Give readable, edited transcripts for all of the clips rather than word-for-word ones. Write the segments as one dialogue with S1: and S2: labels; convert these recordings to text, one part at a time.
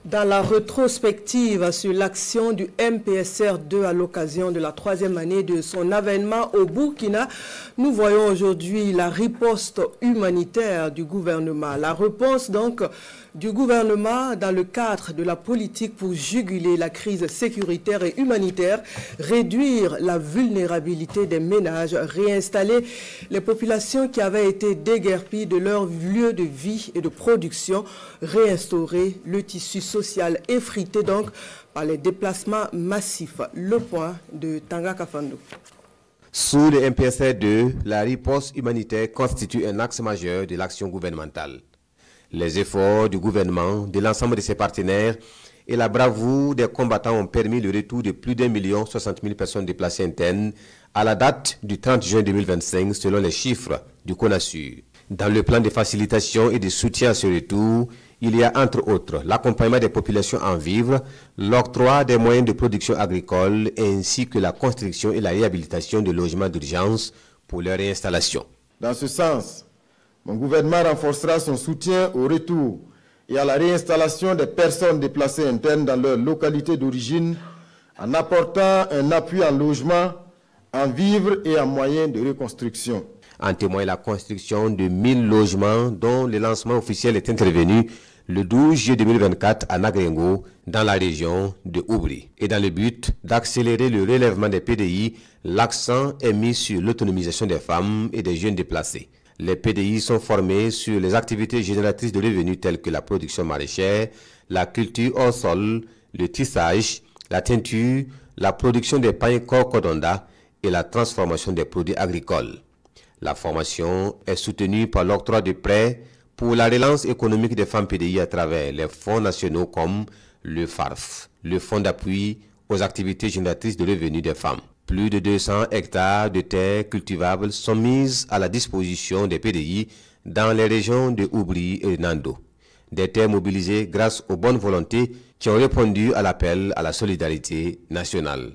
S1: Dans la rétrospective sur l'action du MPSR2 à l'occasion de la 3e année de son avènement au Burkina, nous voyons aujourd'hui la riposte humanitaire du gouvernement. La réponse donc du gouvernement dans le cadre de la politique pour juguler la crise sécuritaire et humanitaire, réduire la vulnérabilité des ménages, réinstaller les populations qui avaient été déguerpies de leur lieu de vie et de production, réinstaurer le tissu social effrité donc par les déplacements massifs. Le point de Tanga Kafando.
S2: Sous le MPSR2, la riposte humanitaire constitue un axe majeur de l'action gouvernementale. Les efforts du gouvernement, de l'ensemble de ses partenaires et la bravoure des combattants ont permis le retour de plus d'1,060,000 personnes déplacées internes à la date du 30 juin 2025 selon les chiffres du CONASUR. Dans le plan de facilitation et de soutien à ce retour, il y a entre autres l'accompagnement des populations en vivres, l'octroi des moyens de production agricole ainsi que la construction et la réhabilitation de logements d'urgence pour leur réinstallation.
S3: Dans ce sens, mon gouvernement renforcera son soutien au retour et à la réinstallation des personnes déplacées internes dans leur localité d'origine en apportant un appui en logement, en vivres et en moyens de reconstruction.
S2: En témoigne la construction de 1000 logements dont le lancement officiel est intervenu le 12 juillet 2024 à Nagrengo, dans la région de Oubri. Et dans le but d'accélérer le relèvement des PDI, l'accent est mis sur l'autonomisation des femmes et des jeunes déplacés. Les PDI sont formés sur les activités génératrices de revenus telles que la production maraîchère, la culture hors sol, le tissage, la teinture, la production des pains Kokodonda et la transformation des produits agricoles. La formation est soutenue par l'octroi de prêts pour la relance économique des femmes PDI à travers les fonds nationaux comme le FARF, le Fonds d'appui aux activités génératrices de revenus des femmes. Plus de 200 hectares de terres cultivables sont mises à la disposition des PDI dans les régions de Oubri et Nando. Des terres mobilisées grâce aux bonnes volontés qui ont répondu à l'appel à la solidarité nationale.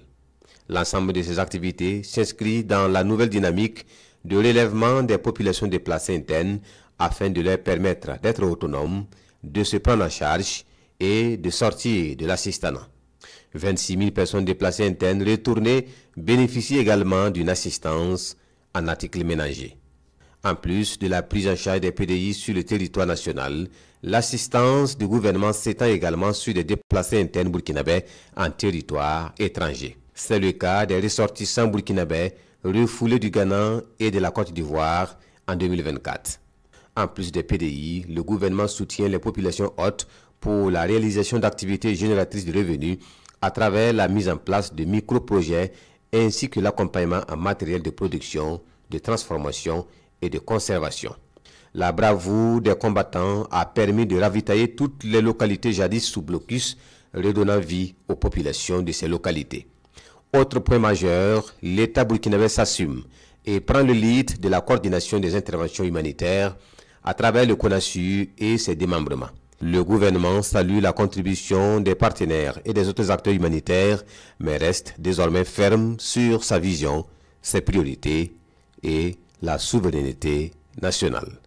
S2: L'ensemble de ces activités s'inscrit dans la nouvelle dynamique de relèvement des populations déplacées internes afin de leur permettre d'être autonomes, de se prendre en charge et de sortir de l'assistanat. 26 000 personnes déplacées internes retournées bénéficient également d'une assistance en articles ménagers. En plus de la prise en charge des PDI sur le territoire national, l'assistance du gouvernement s'étend également sur des déplacés internes burkinabés en territoire étranger. C'est le cas des ressortissants burkinabés refoulés du Ghana et de la Côte d'Ivoire en 2024. En plus des PDI, le gouvernement soutient les populations hôtes pour la réalisation d'activités génératrices de revenus à travers la mise en place de micro-projets ainsi que l'accompagnement en matériel de production, de transformation et de conservation. La bravoure des combattants a permis de ravitailler toutes les localités jadis sous blocus, redonnant vie aux populations de ces localités. Autre point majeur, l'État burkinabé s'assume et prend le lead de la coordination des interventions humanitaires à travers le CONASUR et ses démembrements. Le gouvernement salue la contribution des partenaires et des autres acteurs humanitaires, mais reste désormais ferme sur sa vision, ses priorités et la souveraineté nationale.